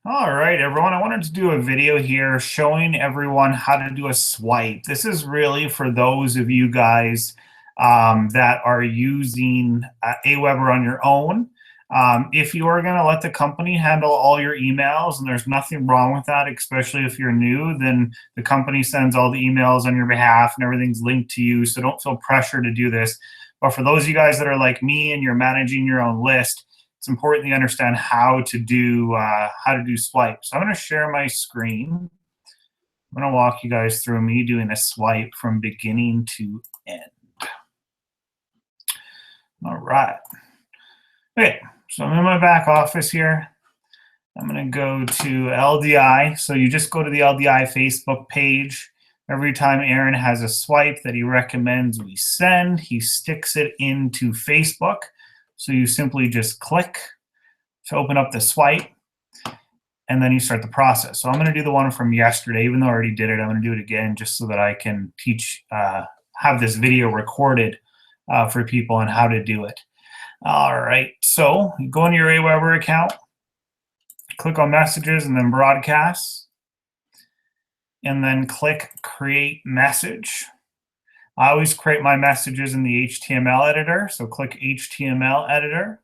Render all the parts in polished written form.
All right, everyone. I wanted to do a video here showing everyone how to do a swipe. This is really for those of you guys that are using Aweber on your own. If you are going to let the company handle all your emails, and there's nothing wrong with that, especially if you're new, then the company sends all the emails on your behalf and everything's linked to you. So don't feel pressure to do this. But for those of you guys that are like me and you're managing your own list, it's important you understand how to do swipe. So I'm going to share my screen. I'm going to walk you guys through me doing a swipe from beginning to end. All right. Okay, so I'm in my back office here. I'm going to go to LDI. So you just go to the LDI Facebook page. Every time Aaron has a swipe that he recommends we send, he sticks it into Facebook. So you simply just click to open up the swipe, and then you start the process. So I'm going to do the one from yesterday. Even though I already did it, I'm going to do it again just so that I can teach, have this video recorded for people on how to do it. All right, so you go into your Aweber account, click on messages and then broadcasts, and then click create message. I always create my messages in the HTML editor, so click HTML editor.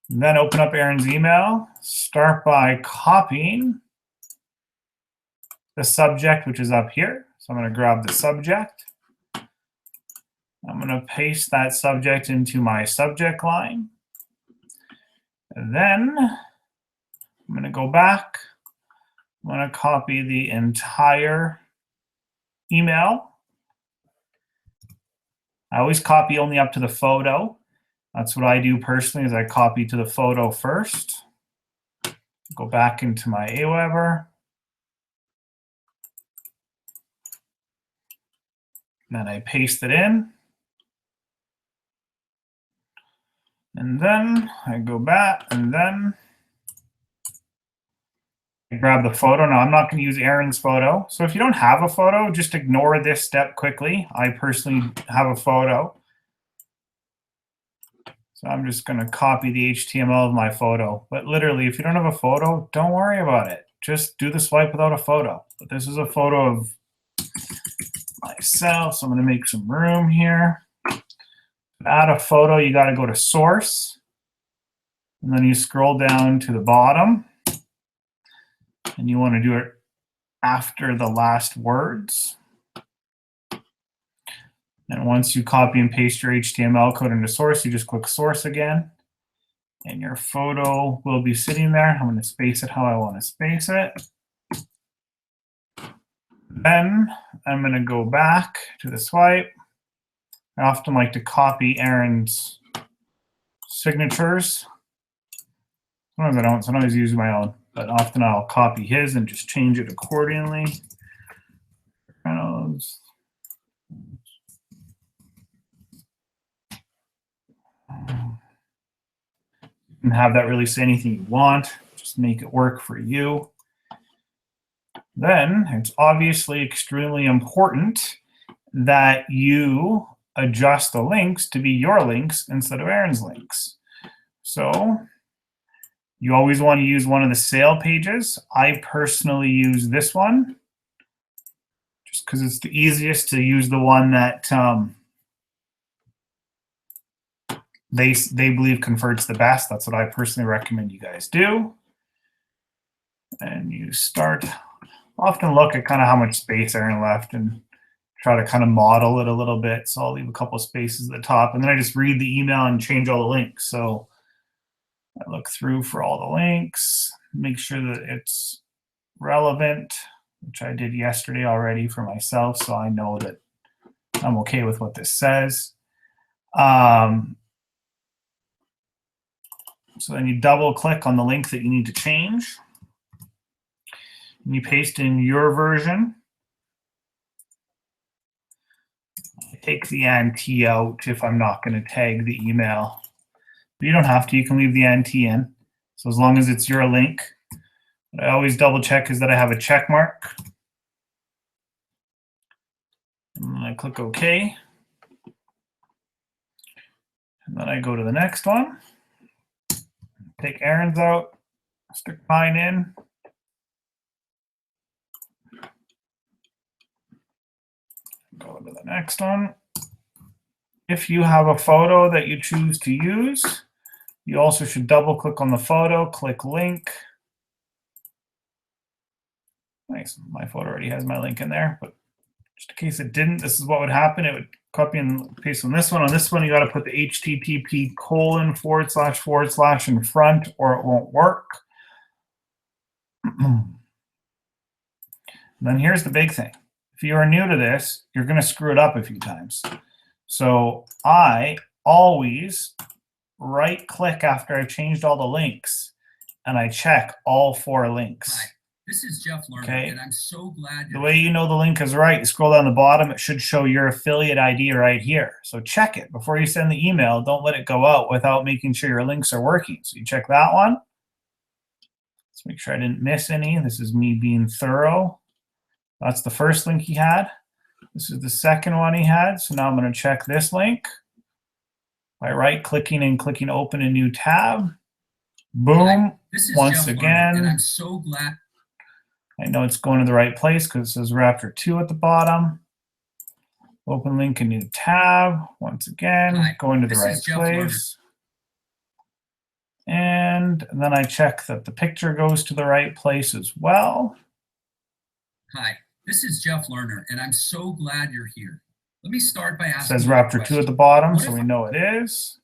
And then open up Aaron's email. Start by copying the subject, which is up here. So I'm going to grab the subject. I'm going to paste that subject into my subject line. And then I'm going to go back. I'm going to copy the entire email. I always copy only up to the photo. That's what I do personally, is I copy to the photo first. Go back into my Aweber. Then I paste it in. And then I go back, and then I grab the photo. Now, I'm not going to use Aaron's photo. So if you don't have a photo, just ignore this step quickly. I personally have a photo. So I'm just going to copy the HTML of my photo. But literally, if you don't have a photo, don't worry about it. Just do the swipe without a photo. But this is a photo of myself, so I'm going to make some room here. To add a photo, you got to go to source. And then you scroll down to the bottom. And you want to do it after the last words. And once you copy and paste your HTML code into source, you just click source again. And your photo will be sitting there. I'm going to space it how I want to space it. Then I'm going to go back to the swipe. I often like to copy Aaron's signatures. Sometimes I don't. Sometimes I use my own. But often I'll copy his and just change it accordingly. And have that really say anything you want. Just make it work for you. Then it's obviously extremely important that you adjust the links to be your links instead of Aaron's links. So you always want to use one of the sale pages. I personally use this one just because it's the easiest to use, the one that they believe converts the best. That's what I personally recommend you guys do. And you start, often look at kind of how much space Aaron left and try to kind of model it a little bit. So I'll leave a couple of spaces at the top, and then I just read the email and change all the links. So I look through for all the links, make sure that it's relevant, which I did yesterday already for myself, so I know that I'm okay with what this says. So then you double click on the link that you need to change. And you paste in your version. I take the ante out if I'm not going to tag the email. But you don't have to. You can leave the ante in. So as long as it's your link. What I always double check is that I have a check mark. And I click OK. And then I go to the next one. Take Aaron's out. Stick mine in. Go to the next one. If you have a photo that you choose to use, you also should double click on the photo, click link. Nice, my photo already has my link in there, but just in case it didn't, this is what would happen. It would copy and paste on this one. On this one, you got to put the http:// in front or it won't work. And then here's the big thing. If you are new to this, you're going to screw it up a few times. So I always right click after I've changed all the links and I check all 4 links. Hi, this is Jeff Lerner, okay. And I'm so glad the way you know the link is right, you scroll down the bottom, it should show your affiliate ID right here. So check it before you send the email. Don't let it go out without making sure your links are working. So you check that one. Let's make sure I didn't miss any. This is me being thorough. That's the first link he had. This is the second one he had. So now I'm going to check this link by right-clicking and clicking open a new tab. Boom. Once again. And I'm so glad. I know it's going to the right place because it says Raptor 2 at the bottom. Open link, a new tab. Once again, going to the right place. And then I check that the picture goes to the right place as well. Hi, this is Jeff Lerner, and I'm so glad you're here. Let me start by asking. It says Raptor 2 at the bottom, so we know it is.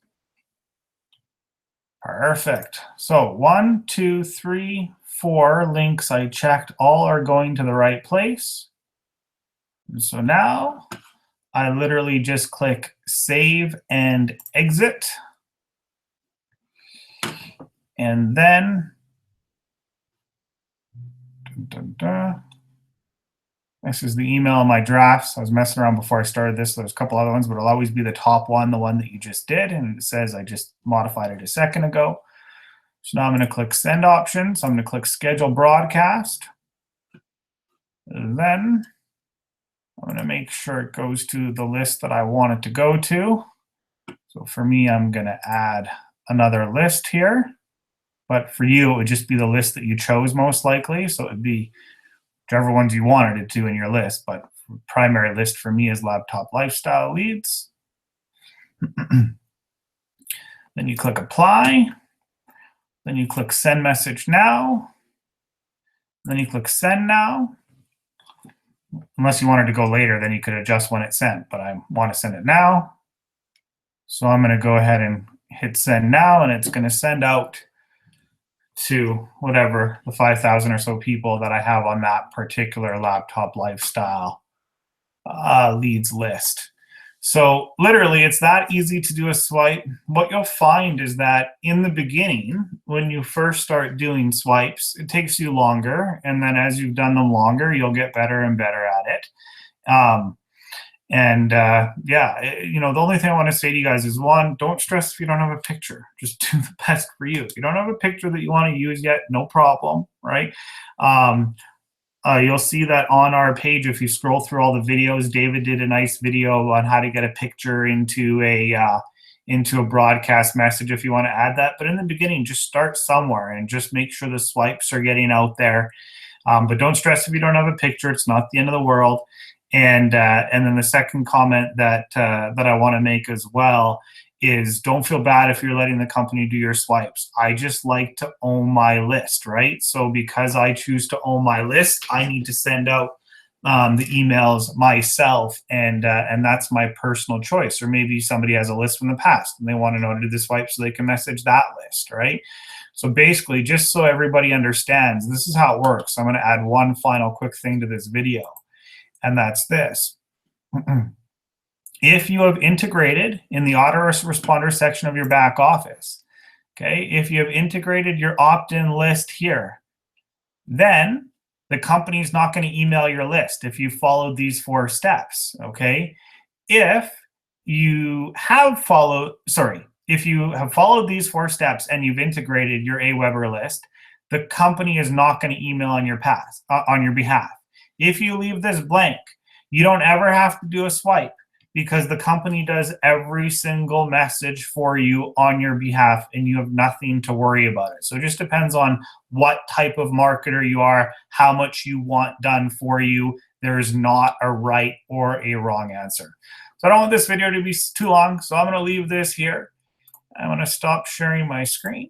Perfect. So 1, 2, 3, 4 links I checked all are going to the right place. And so now I literally just click save and exit. And then this is the email in my drafts. I was messing around before I started this. There's a couple other ones, but it'll always be the top one, the one that you just did. And it says I just modified it a second ago. So now I'm going to click send options. I'm going to click schedule broadcast. And then I'm going to make sure it goes to the list that I want it to go to. So for me, I'm going to add another list here. But for you, it would just be the list that you chose most likely. So it would be whichever ones you wanted it to in your list. But primary list for me is laptop lifestyle leads. Then you click apply. Then you click send message now. Then you click send now. Unless you wanted to go later, then you could adjust when it's sent. But I want to send it now. So I'm going to go ahead and hit send now, and it's going to send out to whatever the 5,000 or so people that I have on that particular laptop lifestyle leads list. So literally, it's that easy to do a swipe. What you'll find is that in the beginning, when you first start doing swipes, it takes you longer. And then as you've done them longer, you'll get better and better at it. Yeah, you know, the only thing I want to say to you guys is, one, don't stress if you don't have a picture. Just do the best for you. If you don't have a picture that you want to use yet, no problem, right? You'll see that on our page, if you scroll through all the videos, David did a nice video on how to get a picture into a broadcast message if you want to add that. But in the beginning, just start somewhere and just make sure the swipes are getting out there. But don't stress if you don't have a picture. It's not the end of the world. And then the second comment that I want to make as well is, don't feel bad if you're letting the company do your swipes. I just like to own my list, right? So because I choose to own my list, I need to send out the emails myself, and that's my personal choice. Or maybe somebody has a list from the past and they want to know to do the swipe so they can message that list, right? So basically, just so everybody understands, this is how it works. I'm going to add one final quick thing to this video. And that's this. If you have integrated in the autoresponder section of your back office, okay, if you have integrated your opt-in list here, then the company is not going to email your list if you followed these 4 steps, okay? If you have followed these 4 steps and you've integrated your Aweber list, the company is not going to email on your behalf. If you leave this blank, you don't ever have to do a swipe, because the company does every single message for you on your behalf, and you have nothing to worry about it. So it just depends on what type of marketer you are, how much you want done for you. There's not a right or a wrong answer. So I don't want this video to be too long, so I'm going to leave this here. I'm going to stop sharing my screen,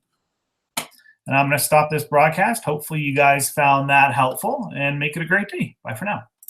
and I'm going to stop this broadcast. Hopefully you guys found that helpful, and make it a great day. Bye for now.